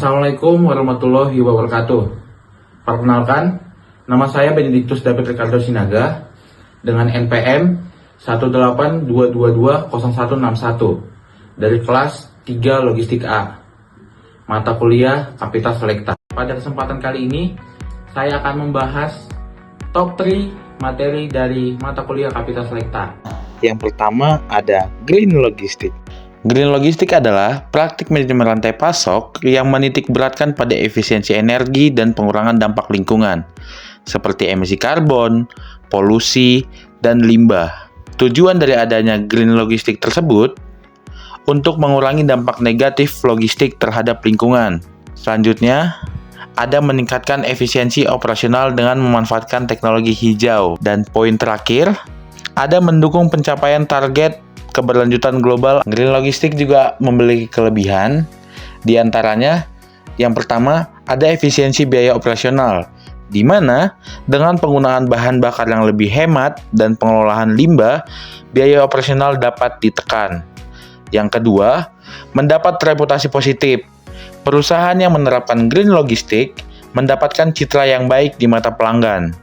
Assalamualaikum warahmatullahi wabarakatuh. Perkenalkan, nama saya Benedictus David Ricardo Sinaga dengan NPM 182220161 dari kelas 3 Logistik A, mata kuliah Kapital Selekta. Pada kesempatan kali ini, saya akan membahas top 3 materi dari mata kuliah Kapital Selekta. Yang pertama ada Green Logistik. Green Logistik adalah praktik manajemen rantai pasok yang menitik beratkan pada efisiensi energi dan pengurangan dampak lingkungan, seperti emisi karbon, polusi, dan limbah. Tujuan dari adanya Green Logistik tersebut untuk mengurangi dampak negatif logistik terhadap lingkungan. Selanjutnya, ada meningkatkan efisiensi operasional dengan memanfaatkan teknologi hijau. Dan poin terakhir, ada mendukung pencapaian target keberlanjutan global. Green Logistik juga memiliki kelebihan, di antaranya yang pertama ada efisiensi biaya operasional, di mana dengan penggunaan bahan bakar yang lebih hemat dan pengelolaan limbah, biaya operasional dapat ditekan. Yang kedua, mendapat reputasi positif. Perusahaan yang menerapkan Green Logistik mendapatkan citra yang baik di mata pelanggan.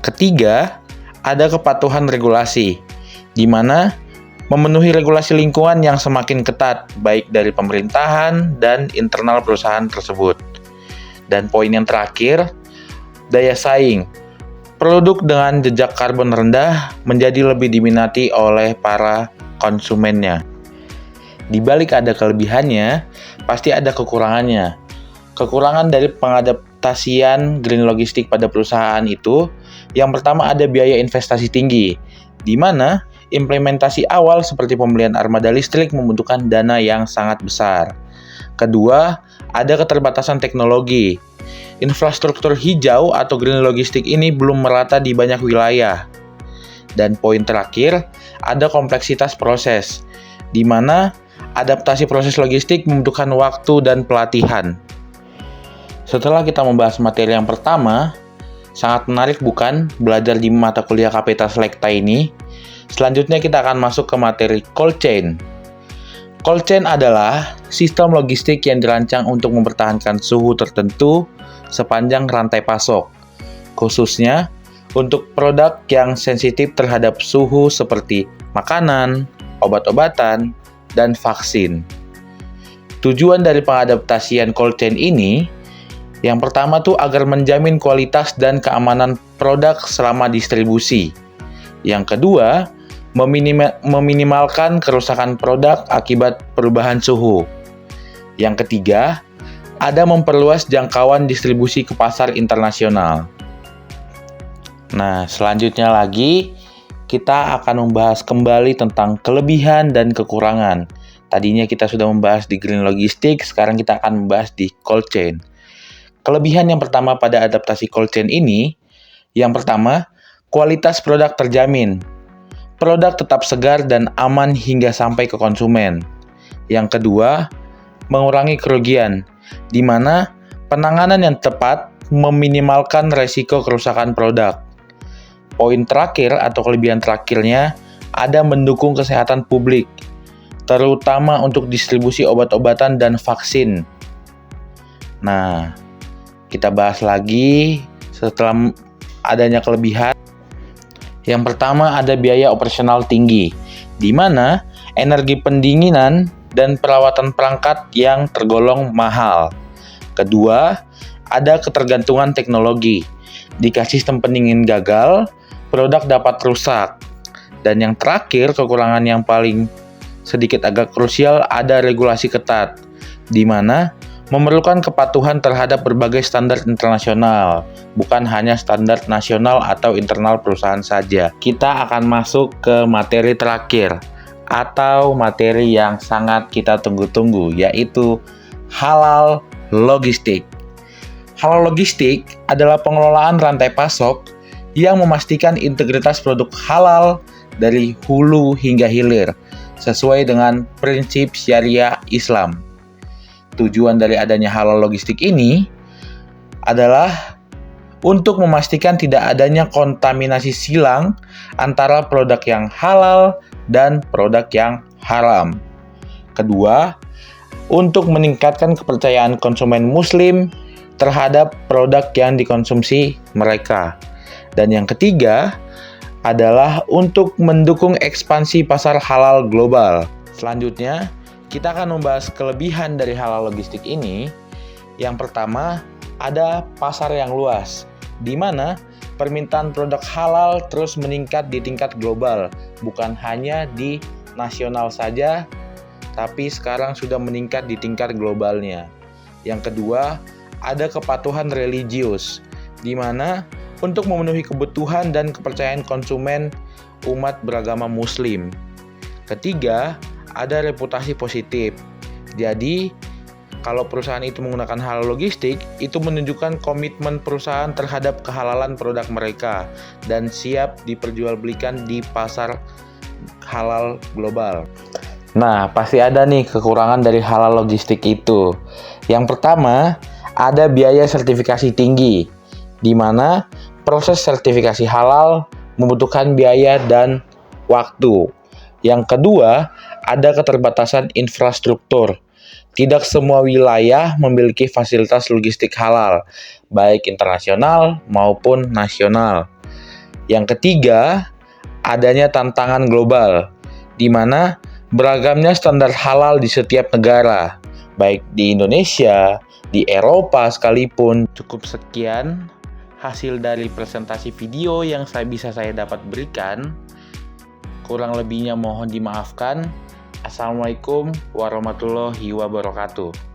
Ketiga, ada kepatuhan regulasi, di mana memenuhi regulasi lingkungan yang semakin ketat, baik dari pemerintahan dan internal perusahaan tersebut. Dan poin yang terakhir, daya saing. Produk dengan jejak karbon rendah menjadi lebih diminati oleh para konsumennya. Di balik ada kelebihannya, pasti ada kekurangannya. Kekurangan dari pengadaptasian Green Logistik pada perusahaan itu, yang pertama ada biaya investasi tinggi, di mana implementasi awal seperti pembelian armada listrik membutuhkan dana yang sangat besar. Kedua, ada keterbatasan teknologi. Infrastruktur hijau atau Green Logistik ini belum merata di banyak wilayah. Dan poin terakhir, ada kompleksitas proses, di mana adaptasi proses logistik membutuhkan waktu dan pelatihan. Setelah kita membahas materi yang pertama, sangat menarik bukan belajar di mata kuliah Kapital Selekta ini? Selanjutnya kita akan masuk ke materi cold chain. Cold chain adalah sistem logistik yang dirancang untuk mempertahankan suhu tertentu sepanjang rantai pasok, khususnya untuk produk yang sensitif terhadap suhu seperti makanan, obat-obatan, dan vaksin. Tujuan dari pengadaptasian cold chain ini, yang pertama tuh agar menjamin kualitas dan keamanan produk selama distribusi. Yang kedua, meminimalkan kerusakan produk akibat perubahan suhu. Yang ketiga, ada memperluas jangkauan distribusi ke pasar internasional. Nah, selanjutnya lagi, kita akan membahas kembali tentang kelebihan dan kekurangan. Tadinya kita sudah membahas di Green Logistik, sekarang kita akan membahas di cold chain. Kelebihan yang pertama pada adaptasi cold chain ini, yang pertama, kualitas produk terjamin. Produk tetap segar dan aman hingga sampai ke konsumen. Yang kedua, mengurangi kerugian, di mana penanganan yang tepat meminimalkan resiko kerusakan produk. Poin terakhir atau kelebihan terakhirnya, ada mendukung kesehatan publik, terutama untuk distribusi obat-obatan dan vaksin. Nah, kita bahas lagi setelah adanya kelebihan. Yang pertama ada biaya operasional tinggi, di mana energi pendinginan dan perawatan perangkat yang tergolong mahal. Kedua, ada ketergantungan teknologi. Jika sistem pendingin gagal, produk dapat rusak. Dan yang terakhir, kekurangan yang paling sedikit agak krusial, ada regulasi ketat, di mana memerlukan kepatuhan terhadap berbagai standar internasional, bukan hanya standar nasional atau internal perusahaan saja. Kita akan masuk ke materi terakhir, atau materi yang sangat kita tunggu-tunggu, yaitu halal logistik. Halal logistik adalah pengelolaan rantai pasok yang memastikan integritas produk halal dari hulu hingga hilir, sesuai dengan prinsip syariah Islam. Tujuan dari adanya halal logistik ini adalah untuk memastikan tidak adanya kontaminasi silang antara produk yang halal dan produk yang haram. Kedua, untuk meningkatkan kepercayaan konsumen Muslim terhadap produk yang dikonsumsi mereka. Dan yang ketiga adalah untuk mendukung ekspansi pasar halal global. Selanjutnya, kita akan membahas kelebihan dari halal logistik ini. Yang pertama, ada pasar yang luas, di mana permintaan produk halal terus meningkat di tingkat global, bukan hanya di nasional saja, tapi sekarang sudah meningkat di tingkat globalnya. Yang kedua, ada kepatuhan religius, di mana untuk memenuhi kebutuhan dan kepercayaan konsumen umat beragama Muslim. Ketiga, ada reputasi positif. Jadi, kalau perusahaan itu menggunakan halal logistik, itu menunjukkan komitmen perusahaan terhadap kehalalan produk mereka dan siap diperjualbelikan di pasar halal global. Nah, pasti ada nih kekurangan dari halal logistik itu. Yang pertama, ada biaya sertifikasi tinggi, di mana proses sertifikasi halal membutuhkan biaya dan waktu. Yang kedua, ada keterbatasan infrastruktur. Tidak semua wilayah memiliki fasilitas logistik halal, baik internasional maupun nasional. Yang ketiga, adanya tantangan global, di mana beragamnya standar halal di setiap negara, baik di Indonesia, di Eropa sekalipun. Cukup sekian hasil dari presentasi video yang bisa saya dapat berikan. Kurang lebihnya mohon dimaafkan. Assalamualaikum warahmatullahi wabarakatuh.